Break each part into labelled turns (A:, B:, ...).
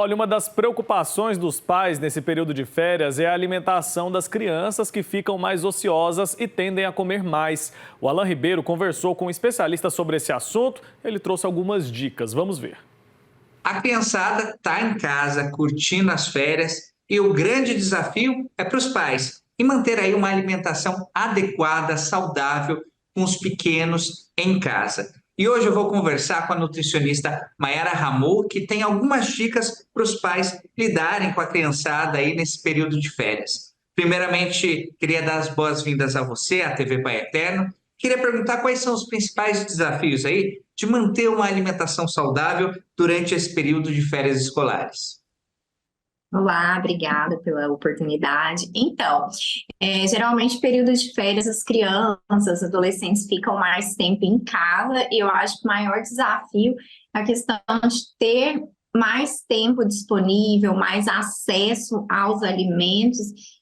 A: Olha, uma das preocupações dos pais nesse período de férias é a alimentação das crianças que ficam mais ociosas e tendem a comer mais. O Alan Ribeiro conversou com um especialista sobre esse assunto. Ele trouxe algumas dicas. Vamos ver.
B: A criançada está em casa curtindo as férias e o grande desafio é para os pais e manter aí uma alimentação adequada, saudável com os pequenos em casa. E hoje eu vou conversar com a nutricionista Mayara Ramu, que tem algumas dicas para os pais lidarem com a criançada aí nesse período de férias. Primeiramente, queria dar as boas-vindas a você, à TV Pai Eterno. Queria perguntar quais são os principais desafios aí de manter uma alimentação saudável durante esse período de férias escolares.
C: Olá, obrigada pela oportunidade. Então, geralmente, período de férias, as crianças, os adolescentes ficam mais tempo em casa e eu acho que o maior desafio é a questão de ter mais tempo disponível, mais acesso aos alimentos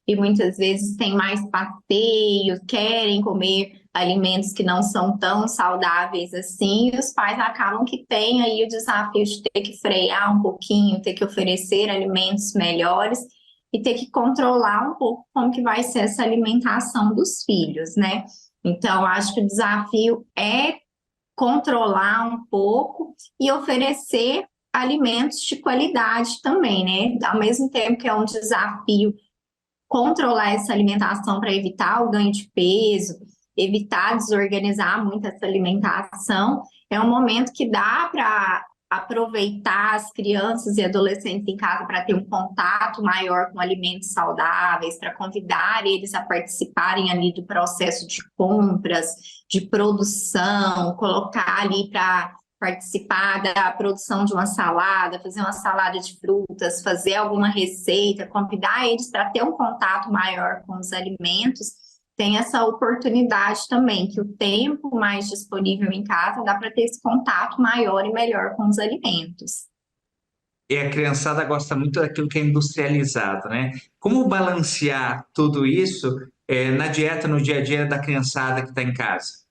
C: e muitas vezes tem mais passeios, querem comer alimentos que não são tão saudáveis assim, e os pais acabam que têm aí o desafio de ter que frear um pouquinho, ter que oferecer alimentos melhores e ter que controlar um pouco como que vai ser essa alimentação dos filhos, né? Então, acho que o desafio é controlar um pouco e oferecer alimentos de qualidade também, né? Ao mesmo tempo que é um desafio controlar essa alimentação para evitar o ganho de peso, evitar desorganizar muito essa alimentação, é um momento que dá para aproveitar as crianças e adolescentes em casa para ter um contato maior com alimentos saudáveis, para convidar eles a participarem ali do processo de compras, de produção, colocar ali para participar da produção de uma salada, fazer uma salada de frutas, fazer alguma receita, convidar eles para ter um contato maior com os alimentos, tem essa oportunidade também, que o tempo mais disponível em casa dá para ter esse contato maior e melhor com os alimentos.
B: E a criançada gosta muito daquilo que é industrializado, né? Como balancear tudo isso na dieta, no dia a dia da criançada que está em casa?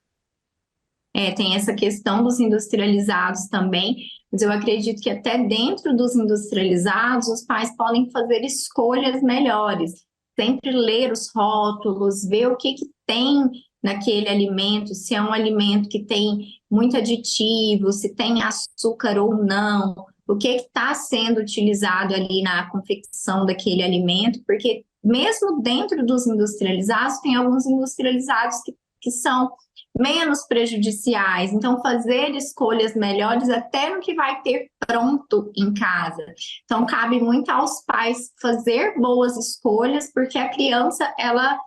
C: Tem essa questão dos industrializados também, mas eu acredito que até dentro dos industrializados, os pais podem fazer escolhas melhores, sempre ler os rótulos, ver o que tem naquele alimento, se é um alimento que tem muito aditivo, se tem açúcar ou não, o que está sendo utilizado ali na confecção daquele alimento, porque mesmo dentro dos industrializados, tem alguns industrializados que são menos prejudiciais, então fazer escolhas melhores até no que vai ter pronto em casa. Então cabe muito aos pais fazer boas escolhas, porque a criança ela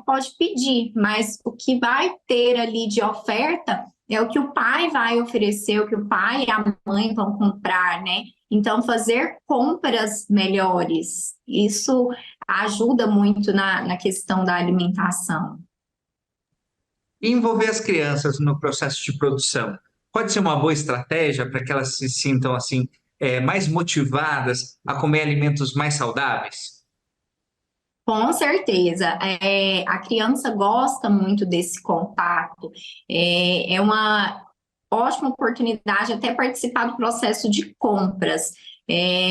C: pode pedir, mas o que vai ter ali de oferta é o que o pai vai oferecer, o que o pai e a mãe vão comprar, né? Então fazer compras melhores, isso ajuda muito na questão da alimentação.
B: E envolver as crianças no processo de produção pode ser uma boa estratégia para que elas se sintam assim mais motivadas a comer alimentos mais saudáveis?
C: Com certeza, a criança gosta muito desse contato, é uma ótima oportunidade até participar do processo de compras.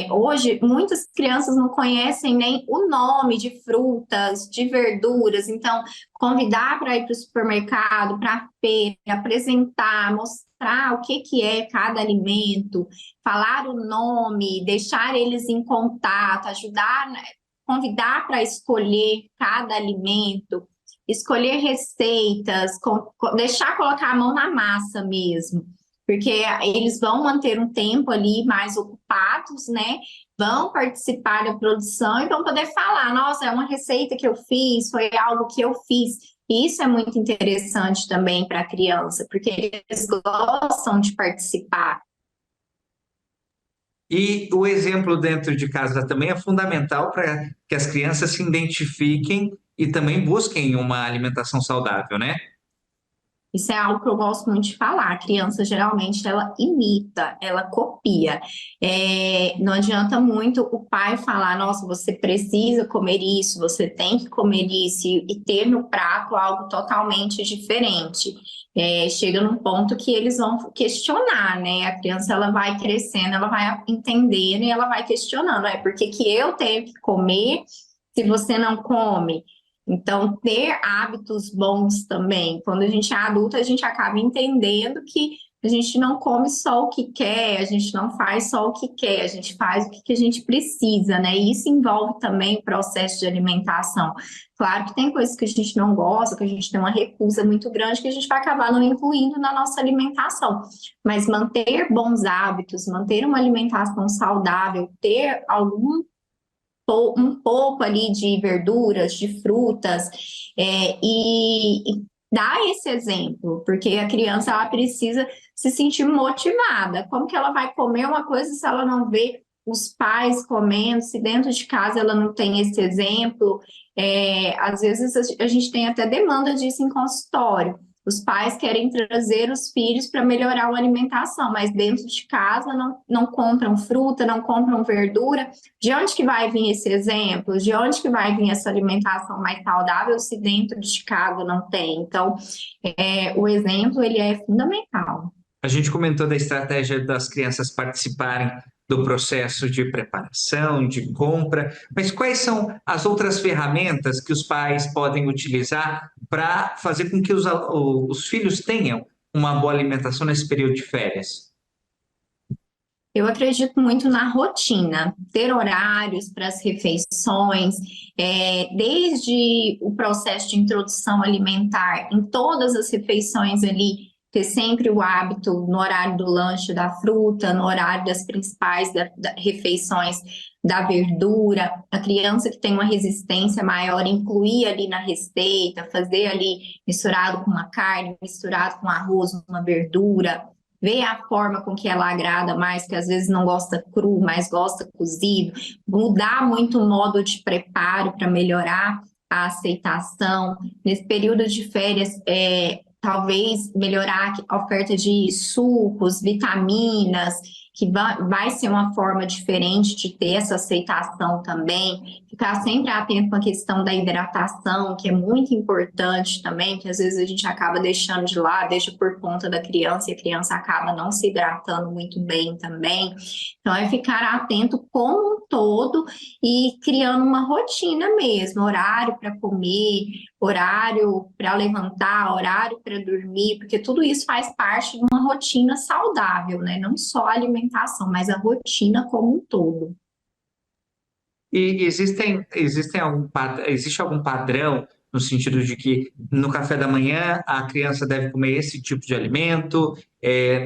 C: Hoje, muitas crianças não conhecem nem o nome de frutas, de verduras, então, convidar para ir para o supermercado, para a feira, apresentar, mostrar o que é cada alimento, falar o nome, deixar eles em contato, ajudar, né, convidar para escolher cada alimento, escolher receitas, deixar colocar a mão na massa mesmo, porque eles vão manter um tempo ali mais ocupados, né? Vão participar da produção e vão poder falar, nossa, é uma receita que eu fiz, foi algo que eu fiz. E isso é muito interessante também para a criança, porque eles gostam de participar.
B: E o exemplo dentro de casa também é fundamental para que as crianças se identifiquem e também busquem uma alimentação saudável, né?
C: Isso é algo que eu gosto muito de falar. A criança, geralmente, ela imita, ela copia. Não adianta muito o pai falar, nossa, você precisa comer isso, você tem que comer isso, e ter no prato algo totalmente diferente. chega num ponto que eles vão questionar, né? A criança ela vai crescendo, ela vai entendendo e ela vai questionando, por que que eu tenho que comer se você não come? Então, ter hábitos bons também. Quando a gente é adulto, a gente acaba entendendo que a gente não come só o que quer, a gente não faz só o que quer, a gente faz o que a gente precisa, né? E isso envolve também o processo de alimentação. Claro que tem coisas que a gente não gosta, que a gente tem uma recusa muito grande, que a gente vai acabar não incluindo na nossa alimentação. Mas manter bons hábitos, manter uma alimentação saudável, ter um pouco ali de verduras, de frutas, e dar esse exemplo, porque a criança ela precisa se sentir motivada. Como que ela vai comer uma coisa se ela não vê os pais comendo, se dentro de casa ela não tem esse exemplo? Às vezes a gente tem até demanda disso em consultório. Os pais querem trazer os filhos para melhorar a alimentação, mas dentro de casa não compram fruta, não compram verdura. De onde que vai vir esse exemplo? De onde que vai vir essa alimentação mais saudável se dentro de casa não tem? Então, o exemplo ele é fundamental.
B: A gente comentou da estratégia das crianças participarem do processo de preparação, de compra, mas quais são as outras ferramentas que os pais podem utilizar para fazer com que os filhos tenham uma boa alimentação nesse período de férias?
C: Eu acredito muito na rotina, ter horários para as refeições, desde o processo de introdução alimentar, em todas as refeições ali, ter sempre o hábito no horário do lanche da fruta, no horário das principais refeições da verdura, a criança que tem uma resistência maior, incluir ali na receita, fazer ali misturado com uma carne, misturado com arroz, uma verdura, ver a forma com que ela agrada mais, que às vezes não gosta cru, mas gosta cozido, mudar muito o modo de preparo para melhorar a aceitação. Nesse período de férias, talvez melhorar a oferta de sucos, vitaminas, que vai ser uma forma diferente de ter essa aceitação também. Ficar sempre atento com a questão da hidratação, que é muito importante também, que às vezes a gente acaba deixando de lado, deixa por conta da criança, e a criança acaba não se hidratando muito bem também. Então, é ficar atento como um todo e criando uma rotina mesmo, horário para comer, horário para levantar, horário para dormir, porque tudo isso faz parte de uma rotina saudável, né? Não só a alimentação, mas a rotina como um todo.
B: E existe algum padrão no sentido de que no café da manhã a criança deve comer esse tipo de alimento,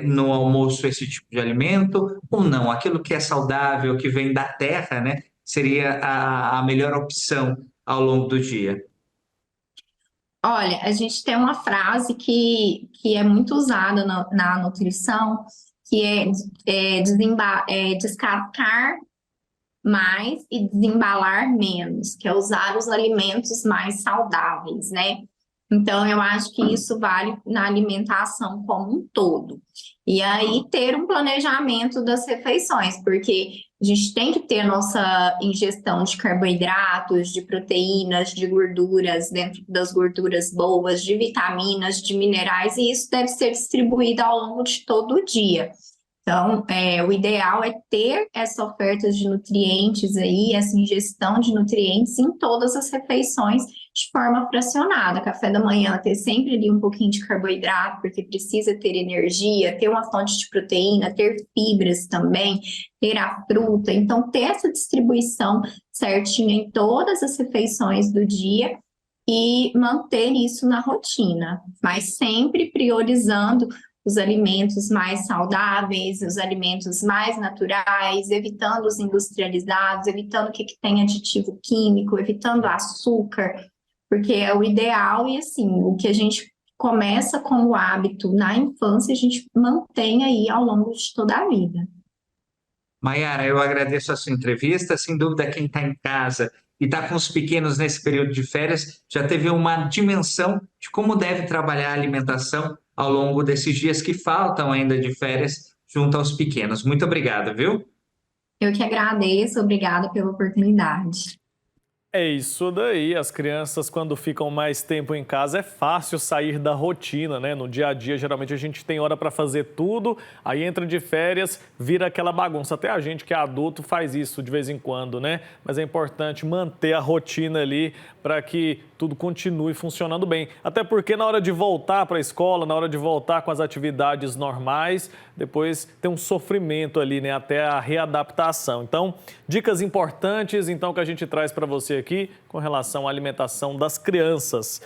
B: no almoço esse tipo de alimento, ou não? Aquilo que é saudável, que vem da terra, né, seria a melhor opção ao longo do dia?
C: Olha, a gente tem uma frase que é muito usada na nutrição, que é descascar mais e desembalar menos, que é usar os alimentos mais saudáveis, né? Então, eu acho que isso vale na alimentação como um todo. E aí, ter um planejamento das refeições, porque a gente tem que ter a nossa ingestão de carboidratos, de proteínas, de gorduras, dentro das gorduras boas, de vitaminas, de minerais, e isso deve ser distribuído ao longo de todo o dia. Então, o ideal é ter essa oferta de nutrientes aí, essa ingestão de nutrientes em todas as refeições de forma fracionada. Café da manhã, ter sempre ali um pouquinho de carboidrato, porque precisa ter energia, ter uma fonte de proteína, ter fibras também, ter a fruta. Então, ter essa distribuição certinha em todas as refeições do dia e manter isso na rotina, mas sempre priorizando os alimentos mais saudáveis, os alimentos mais naturais, evitando os industrializados, evitando o que tem aditivo químico, evitando açúcar, porque é o ideal e assim, o que a gente começa como hábito na infância, a gente mantém aí ao longo de toda a vida.
B: Maiara, eu agradeço a sua entrevista. Sem dúvida, quem está em casa e está com os pequenos nesse período de férias já teve uma dimensão de como deve trabalhar a alimentação ao longo desses dias que faltam ainda de férias junto aos pequenos. Muito obrigado, viu?
C: Eu que agradeço, obrigada pela oportunidade.
A: É isso daí, as crianças quando ficam mais tempo em casa é fácil sair da rotina, né? No dia a dia, geralmente a gente tem hora para fazer tudo, aí entra de férias, vira aquela bagunça. Até a gente que é adulto faz isso de vez em quando, né? Mas é importante manter a rotina ali para que tudo continue funcionando bem. Até porque na hora de voltar para a escola, na hora de voltar com as atividades normais, depois tem um sofrimento ali, né? Até a readaptação. Então, dicas importantes então que a gente traz para você aqui com relação à alimentação das crianças.